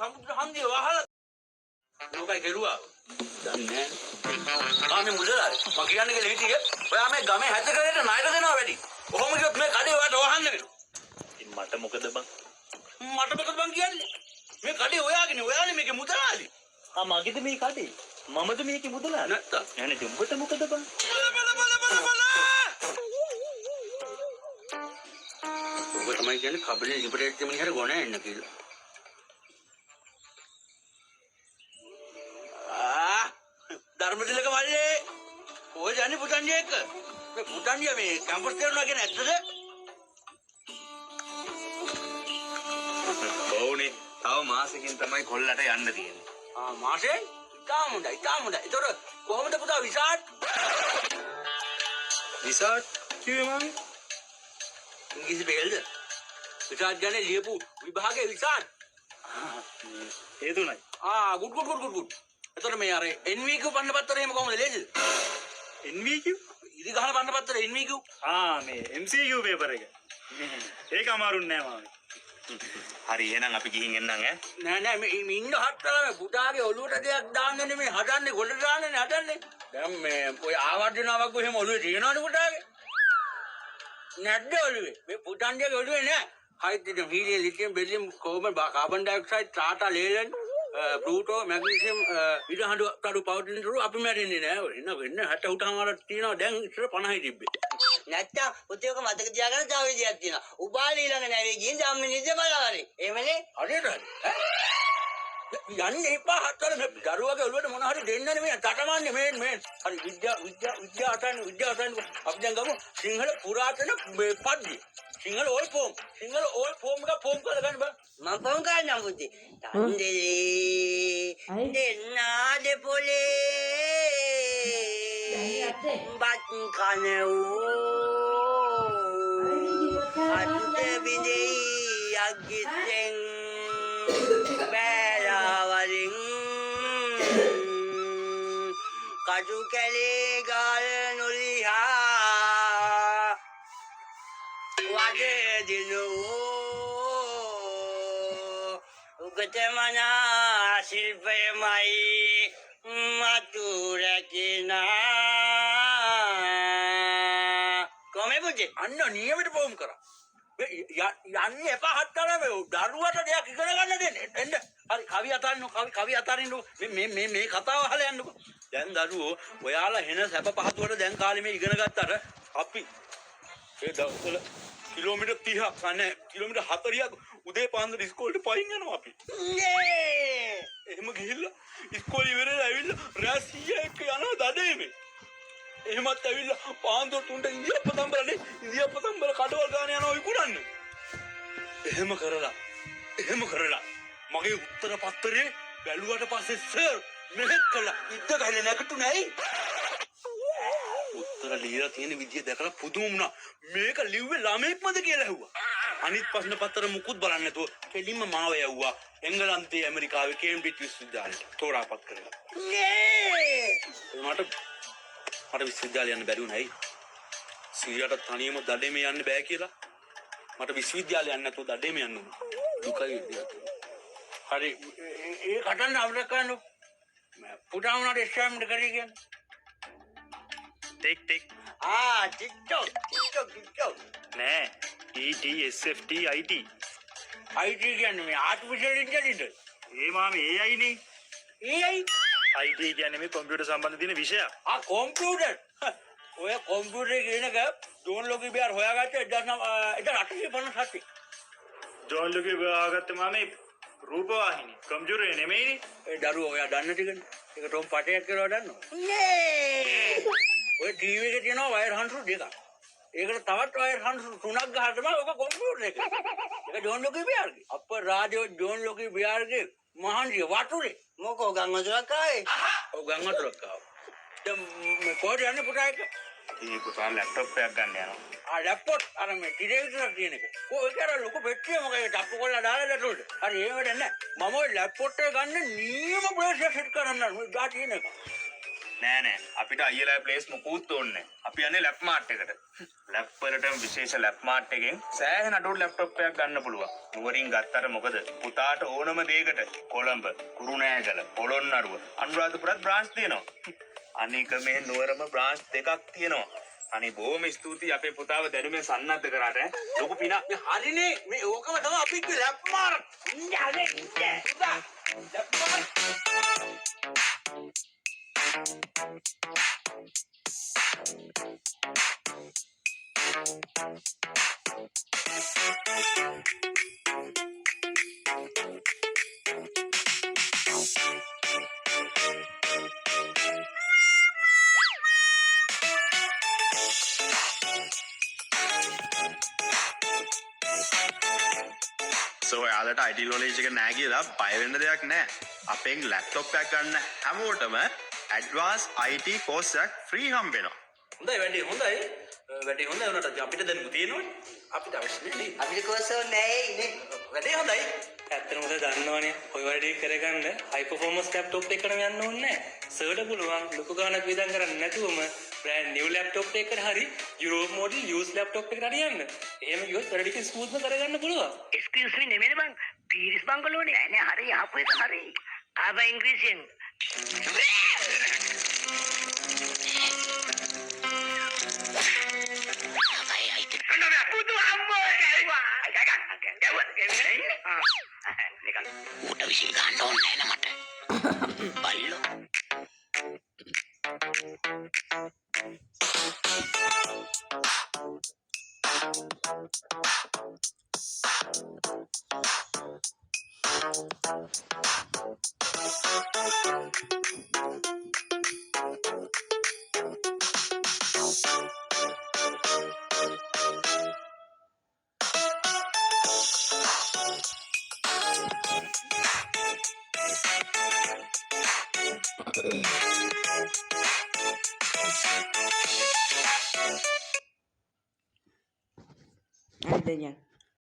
සමුද්‍ර හන්දිය වහලා මොකයි කෙරුවා? දන්නේ නැහැ. මේ මුදලාරි. මම කියන්නේ කියලා හිටියේ. ඔයා මේ ගමේ හැදකරේට ණයට දෙනවා වැඩි. කොහොම කිව්වොත් මේ කඩේ ඔයාට වහන්න වෙනවා. ඉතින් මට මොකද බං? මට මොකද බං කියන්නේ? මේ කඩේ ඔයාගේනේ. ඔයානේ මේකේ මුදලාලි. මගේද මේ කඩේ? මමද මේකේ මුදලාලි? නැත්තම්. යන්නේ උඹට මොකද බං? ඔබ තමයි කියන්නේ කබලේ ලිපරේට් දෙමින් හර ගොන එන්න කියලා. ධර්මතිලක මල්ලේ ඔය ජනි පුතන්ජේ එක්ක මේ පුතන්ජියා මේ කැම්පස් කරනවා කියන ඇත්තද? ඔව්නේ. තව මාසෙකින් තමයි කොල්ලට යන්න තියෙන්නේ. මාසේ? ඉතාම හොඳයි. ඒතර කොහොමද පුතා විසාට්? විසාට් කිව්වේ මම? ඉංග්‍රීසි බෙල්ද? විසාට් ගැන ලියපු විභාගේ විසාට්. ඒ තුනයි. ගුඩ්. එතකොට මේ අර NVQ පන්න පත්තරේ එහෙම කොහොමද ලේසිද? NVQ? ඉදි ගහන පන්න පත්තරේ NVQ? මේ MCQ පේපර් එක. ඒක අමාරුන්නේ නෑ මාමේ. හරි එහෙනම් අපි ගිහින් එන්නම් ඈ. නෑ මේ ඉන්න හත්තල මේ පුතාගේ ඔළුවට දෙයක් දාන්නේ නෙමෙයි හදන්නේ ගොඩට දාන්නේ හදන්නේ. දැන් මේ ඔය ආවර්ජනාවක් කොහෙම ඔළුවේ තියනවනේ පුතාගේ. නැද්ද ඔළුවේ? මේ පුතන්ගේ ඔළුවේ නෑ. Hydrogen helium lithium beryllium carbon dioxide Tata Leyland Pluto magnesium ඉරහඬු කඩු පවතිනතුරු අපි මැරෙන්නේ නෑ. වෙන්න 68මාරක් තියෙනවා දැන් ඉතල 50යි තිබ්බේ. නැත්තම් පුතේක මතක තියාගන්න තව විදියක් තියෙනවා. උපාලි ළඟ නැවේ ගිහින් ජම්මිනිද්ද බලවනේ. එහෙමනේ. හරියට හරි. යන්නේ එපා හත්තල මේ දරුවගේ ඔළුවට මොන හරි දෙන්න නෙමෙයි තටමන්නේ මේ. හරි විද්‍යා අතන අපි දැන් ගමු සිංහල පුරාතන මේ පද්‍ය. සිංහල ඕල් ෆෝම් එක ෆෝම් කරලා ගන්න බෑ. මම ෆෝන් කරන්නම් පුතේ. තන්දේ දෙන්නා දෙපොලේ බත් කනෝ අත් බිඳේ අගිතෙන් බෑලාවලින් කටු කැලේ ගල් නොලිහා වගේ දිනෝ උගත මනා ශිල්පයමයි මතු රැකිනා කොහොමද පුතේ? අන්න නියමිත ෆෝම් කරා. යන්නේ එපා හත්තල මේ දරුවට දෙයක් ඉගෙන ගන්න දෙන්න. එන්න. හරි කවි අතරින්නු මේ කතාව අහලා යන්නකෝ. දැන් දරුවෝ ඔයාලා හෙන සැප පහතුවට දැන් කාලේ මේ ඉගෙන ගත්තට අපි ඒ දවස්වල කිලෝමීටර් 30ක් අනේ කිලෝමීටර් 40ක් උදේ පාන්දර ඉස්කෝලේට පයින් යනවා අපි. එහෙම ගිහිල්ලා ඉස්කෝලේ ඉවරලා ඇවිල්ලා රෑ 100 එක්ක යනවා දඩේමේ. එහෙමත් ඇවිල්ලා පාන්දර 3ට ඉන්දියාප්ප තම්බරනේ ඉන්දියාප්ප තම්බර කඩවල් ගාන යනවා විකුණන්න. එහෙම කරලා මගේ උත්තර පත්‍රේ බැලුවට පස්සේ සර් මෙහෙත් කළා ඉද්ද ගහලා නැගිටුනේ ඇයි? උත්තර ලියලා තියෙන විදිය දැකලා පුදුම වුණා. මේක ලිව්වේ ළමෙක්මද කියලා ඇහුවා. අනිත් ප්‍රශ්න පත්‍ර මුකුත් බලන්නේ නැතුව කෙලින්ම මාව යවුවා එංගලන්තයේ ඇමරිකාවේ කේම්බ්‍රිජ් විශ්වවිද්‍යාලයට තෝරාපත් කරලා. මට විශ්වවිද්‍යාලය යන්න බැරි වුණායි. සීයාට තනියම දඩේම යන්න බෑ කියලා. මට විශ්වවිද්‍යාලය යන්න නැතුව දඩේම යන්න උනා. දුකයි විදියට. හරි ඒ කටන්න අවුලක් කරන්න. පුතා උනාට එක්සෑම් එක කරේ කියන්නේ. ටික් TikTok නෑ ETSFT IT කියන්නේ මේ ආටිෆිෂල් ඉන්ටෙලිජන්ස්. ඒ මාමේ AI නේ. AI IT කියන්නේ මේ කම්පියුටර් සම්බන්ධ තියෙන විෂයක්. කම්පියුටර්. ඔය කම්පියුටර් කියන එක ජෝන් ලෝකී බියාර් හොයාගත්තේ 1857. ජෝන් ලෝකී හොයාගත්තේ මාමේ රූපවාහිනී කම්පියුටරේ නෙමෙයිනේ. ඒ දරුවෝ ඔයා දන්න ටිකනේ. ඒක ටොම් පටයක් කියලා දන්නවද? ඔය ටීවී එකේ තියෙනවා වයර් හන්සු දෙකක්. ඒකට තවත් වයර් හන්සු තුනක් ගහලා තමයි ඔක කම්පියුටර් එක. ඒක ජෝන් ලෝකී බියාර්ගේ. අප්ප රාජෝ ජෝන් ලෝකී බියාර්ගේ මහන්සිය වටුනේ. මොකෝ ගම් වතුරක් ආවේ? ඔව් ගම් වතුරක් ආවා. දැන් මේ කොහෙද යන්නේ පුතා එක? ඒ පුතා ලැප්ටොප් එකක් ගන්න යනවා. ලැප්ටොප් අර මේ ටෙලිවිෂන් තියෙන එක. ඔය කර ලොකු පෙට්ටිය මොකද ටප්පු කරලා දාලා දැටුල්ට. හරි එහෙම වැඩ නැහැ. මම ඔය ලැප්ටොප් එක ගන්න නියම ප්‍රෙෂර් සෙට් කරන්න ඕනේ. ගා තියෙන එක. නෑ නෑ අපිට අයියලා ප්ලේස් මොකුත් ඕනේ නෑ. අපි යන්නේ ලැප් මාර්ට් එකට. ලැප් වලට විශේෂ ලැප් මාර්ට් එකෙන් සෑහෙන අඩුවට ලැප්ටොප් එකක් ගන්න පුළුවන්. නුවරින් ගත්තට මොකද පුතාට ඕනම දෙයකට කොළඹ, කුරුණෑගල, පොළොන්නරුව, අනුරාධපුරත් බ්‍රාන්ච් තියෙනවා. අනික මේ නුවරම බ්‍රාන්ච් දෙකක් තියෙනවා. අනේ බොහොම ස්තුතියි අපේ පුතාව දැනුමෙන් සන්නද්ධ කරාට ඈ. ලොකු පිනක්. මේ හරිනේ මේ ඕකම තමයි අපි කිව්වේ ලැප් මාර්ක් ඉන්නේ පුතා ලැප් මාර්ක් So ඔයාලට IT knowledge එක නැහැ කියලා බය වෙන්න දෙයක් නැහැ. අපෙන් ලැප්ටොප් එකක් ගන්න හැමෝටම advanced IT course එකක් free හම්බ වෙනවා. හොඳයි වැඩි හොඳයි උනට අපිට දැනුම තියෙනවනේ අපිට අවශ්‍ය නේ අපිට කොහොසෝ නෑ නේ. වැඩේ හොඳයි ඇත්තටම ඔය දන්නවනේ ඔය වැඩේ කරගන්න හයි පර්ෆෝමන්ස් ලැප්ටොප් එකකට යන්න ඕනේ නැහැ. සර්ට පුළුවන් ලොකු ගාණක් වියදම් කරන්නේ නැතුවම බ්‍රෑන්ඩ් නිව් ලැප්ටොප් එකකට හරි යුරෝප් මොඩල් යූස් ලැප්ටොප් එකකට හරි යන්න. එහෙම ගියොත් වැඩ ටික ස්මූත්ම කරගන්න පුළුවන්. Excuse me නෙමෙයි බං පීරිස් බංගලෝනේ නෑ හරි ආපු එක හරි ආව ඉංග්‍රීසියෙන් පුතු අම්මෝ ඌට විසිල් ගන්න ඕනේ නෑ මට බල්ලෝ Adanya.